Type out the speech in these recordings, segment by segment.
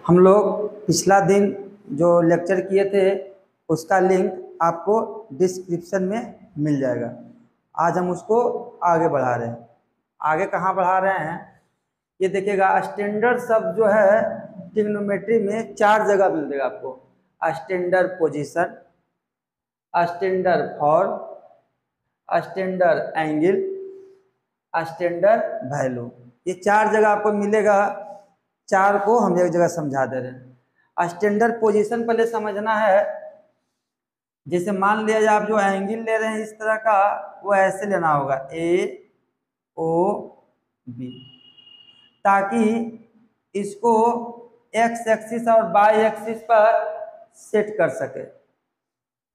हम लोग पिछला दिन जो लेक्चर किए थे उसका लिंक आपको डिस्क्रिप्शन में मिल जाएगा। आज हम उसको आगे बढ़ा रहे हैं। आगे कहाँ बढ़ा रहे हैं ये देखिएगा। स्टैंडर्ड शब्द जो है ट्रिग्नोमेट्री में 4 जगह मिल जाएगा आपको। Standard position, standard form, standard angle, standard value. ये 4 जगह आपको मिलेगा। 4 को हम एक जगह समझा दे रहे हैं। स्टैंडर्ड पोजीशन पहले समझना है। जैसे मान लिया जाए आप जो एंगल ले रहे हैं इस तरह का, वो ऐसे लेना होगा ए ओ बी, ताकि इसको एक्स एक्सिस और वाई एक्सिस पर सेट कर सके।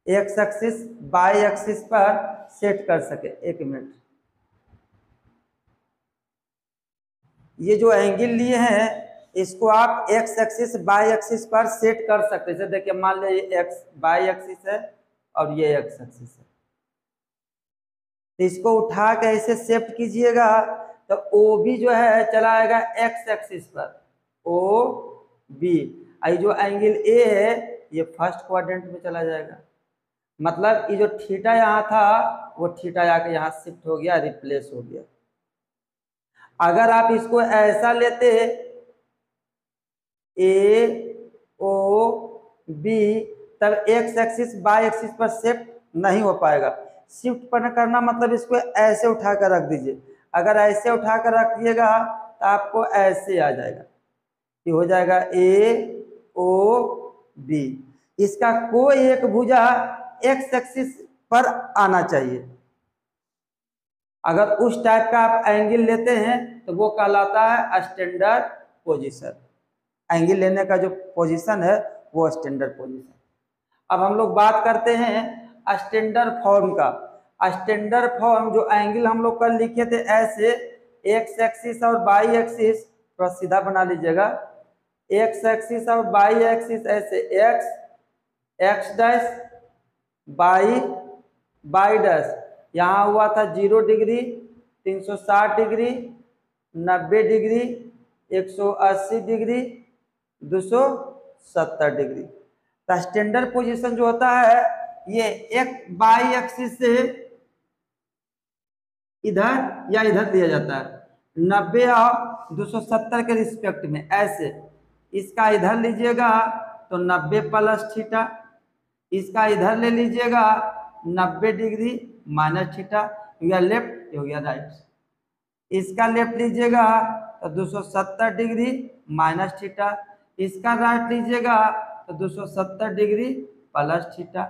एक्स एक्सिस वाई एक्सिस पर सेट कर सके। एक मिनट, ये जो एंगल लिए हैं इसको आप एक्स एक्सिस वाई एक्सिस पर सेट कर सकते हैं। जैसे देखिए मान लिया ये एक्स वाई एक्सिस है और ये एक्स एक्सिस है, तो इसको उठा के ऐसे शिफ्ट कीजिएगा तो ओ बी जो है चला आएगा एक्स एक्सिस पर, ओ बी। ये जो एंगल ए है ये फर्स्ट क्वाड्रेंट में चला जाएगा। मतलब ये जो थीटा यहाँ था वो थीटा आके यहाँ शिफ्ट हो गया, रिप्लेस हो गया। अगर आप इसको ऐसा लेते ए ओ बी, तब एक्स एक्सिस वाई एक्सिस पर शिफ्ट नहीं हो पाएगा। शिफ्ट पर करना मतलब इसको ऐसे उठा कर रख दीजिए। अगर ऐसे उठा कर रखिएगा तो आपको ऐसे आ जाएगा, ये हो जाएगा ए ओ बी। इसका कोई एक भुजा एक्स एक्सिस पर आना चाहिए। अगर उस टाइप का आप एंगल लेते हैं तो वो कहलाता है स्टैंडर्ड पोजीशन। एंगल लेने का जो पोजीशन है वो स्टैंडर्ड पोजीशन। अब हम लोग बात करते हैं स्टैंडर्ड फॉर्म का। स्टैंडर्ड फॉर्म जो एंगल हम लोग कल लिखे थे ऐसे एक्स एक्सिस और वाई एक्सिस, थोड़ा सीधा बना लीजिएगा। एक्स एक्सिस और वाई एक्सिस ऐसे X X dash Y Y dash. यहाँ हुआ था 0 degree, 360 degree, 90 degree, 180 degree, 270 degree. तो स्टैंडर्ड पोजीशन जो होता है ये एक वाई एक्सिस से इधर या इधर दिया जाता है 90 और 270 के रिस्पेक्ट में ऐसे। इसका इधर लीजिएगा तो 90 प्लस थीटा, इसका इधर ले लीजिएगा 90 डिग्री माइनस थीटा, या लेफ्ट हो गया राइट। इसका लेफ्ट लीजिएगा तो 270 डिग्री माइनस थीटा, इसका राइट लीजिएगा तो 270 डिग्री प्लस थीटा।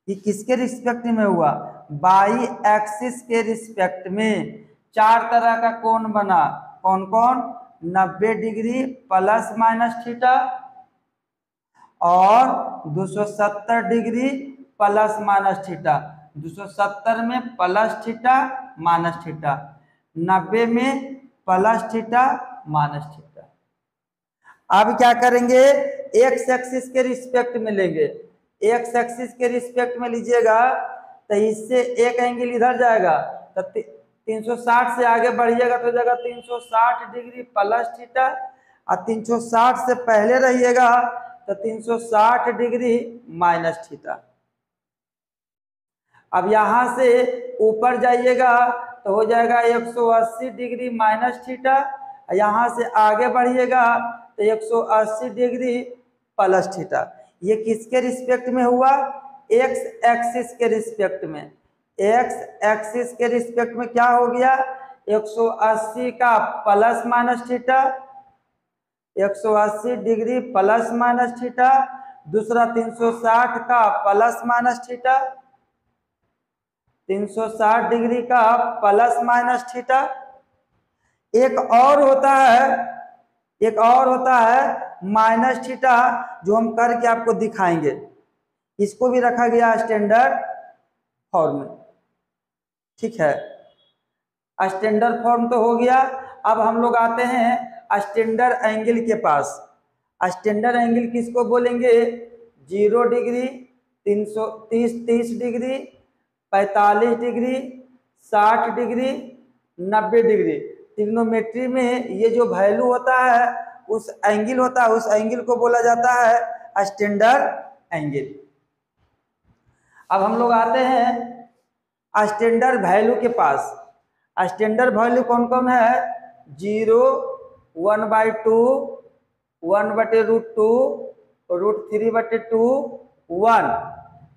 ये किसके रिस्पेक्ट में हुआ? वाई एक्सिस के रिस्पेक्ट में 4 तरह का कोण बना। कौन कौन? 90 डिग्री प्लस माइनस थीटा और 270 डिग्री प्लस माइनस थीटा। 270 में प्लस थीटा माइनस थीटा, 90 में प्लस थीटा माइनस थीटा। अब क्या करेंगे? एक्स एक्सिस के रिस्पेक्ट में लेंगे। एक्स एक्सिस के रिस्पेक्ट में लीजिएगा तो इससे एक एंगल इधर जाएगा तो 360 से आगे बढ़िएगा तो जाएगा 360 डिग्री प्लस थीटा, और 360 से पहले रहिएगा तो 360 डिग्री माइनस थीटा। अब यहां से ऊपर जाइएगा तो हो जाएगा 180 डिग्री माइनस थीटा, यहां से आगे बढ़िएगा तो 180 डिग्री प्लस थीटा। ये किसके रिस्पेक्ट में हुआ? एक्स एक्सिस के रिस्पेक्ट में। एक्स एक्सिस के रिस्पेक्ट में क्या हो गया? 180 का plus minus theta, 180 degree plus minus theta, दूसरा 360 का प्लस माइनस थीटा, 360 डिग्री का प्लस माइनस थीटा। एक और होता है माइनस थीटा, जो हम करके आपको दिखाएंगे। इसको भी रखा गया स्टैंडर्ड फॉर्म में। ठीक है, स्टैंडर्ड फॉर्म तो हो गया। अब हम लोग आते हैं स्टैंडर्ड एंगल के पास। स्टैंडर्ड एंगल किसको बोलेंगे? 0 degree, 330 degree, 45 degree, 60 degree, 90 degree. Trigonometry में ये जो वैल्यू होता है उस एंगल होता है, उस एंगल को बोला जाता है स्टैंडर्ड एंगल। अब हम लोग आते हैं स्टैंडर्ड वैल्यू के पास। स्टैंडर्ड वैल्यू कौन कौन है? 0, 1/2, 1/√2, √3/2, 1।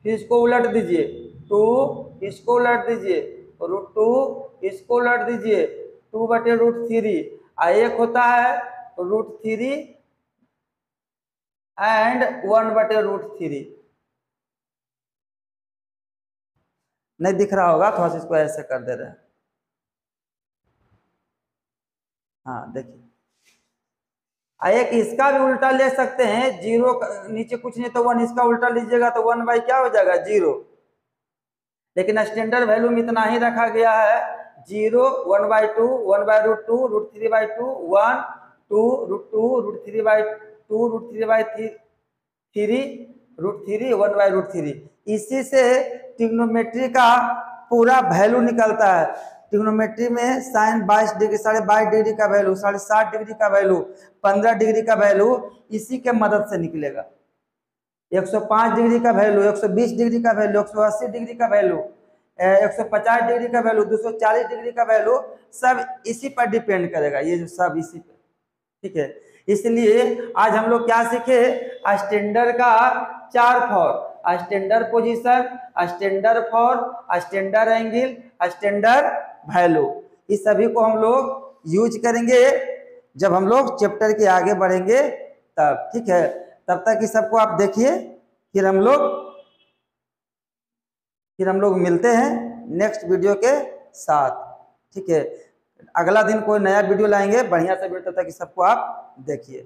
फिर इसको उलट दीजिए, 2, इसको उलट दीजिए, √2, इसको उलट दीजिए, 2/√3। एक होता है √3 एंड 1/√3। नहीं दिख रहा होगा, थोड़ा सा इसको ऐसे कर दे रहे हैं। हाँ देखिए, एक इसका भी उल्टा ले सकते हैं, 0 नीचे कुछ नहीं तो 1, इसका उल्टा लीजिएगा तो 1 बाई क्या हो जाएगा? 0। लेकिन स्टैंडर्ड वैल्यू में इतना ही रखा गया है, 0, 1/2, 1/√2, √3/2, 1, 2, √2, √3/2, √3/3, √3, 1/√3। इसी से ट्रिग्नोमेट्री का पूरा वैल्यू निकलता है। ट्रिग्नोमेट्री में साइन 22 डिग्री, 22.5 डिग्री का वैल्यू, 7.5 डिग्री का वैल्यू, 15 डिग्री का वैल्यू इसी के मदद से निकलेगा। 105 डिग्री का वैल्यू, 120 डिग्री का वैल्यू, 180 डिग्री का वैल्यू, 150 डिग्री का वैल्यू, 240 डिग्री का वैल्यू, सब इसी पर डिपेंड करेगा। ये जो सब इसी पर, ठीक है। इसलिए आज हम लोग क्या सीखे? स्टैंडर्ड का 4 form: standard position, standard form, standard angle, standard value. इस सभी को हम लोग यूज करेंगे जब हम लोग चैप्टर के आगे बढ़ेंगे तब, ठीक है। तब तक इस सबको आप देखिए, फिर हम लोग मिलते हैं नेक्स्ट वीडियो के साथ, ठीक है। अगला दिन कोई नया वीडियो लाएंगे बढ़िया से वीडियो, तब तक इस सबको आप देखिए।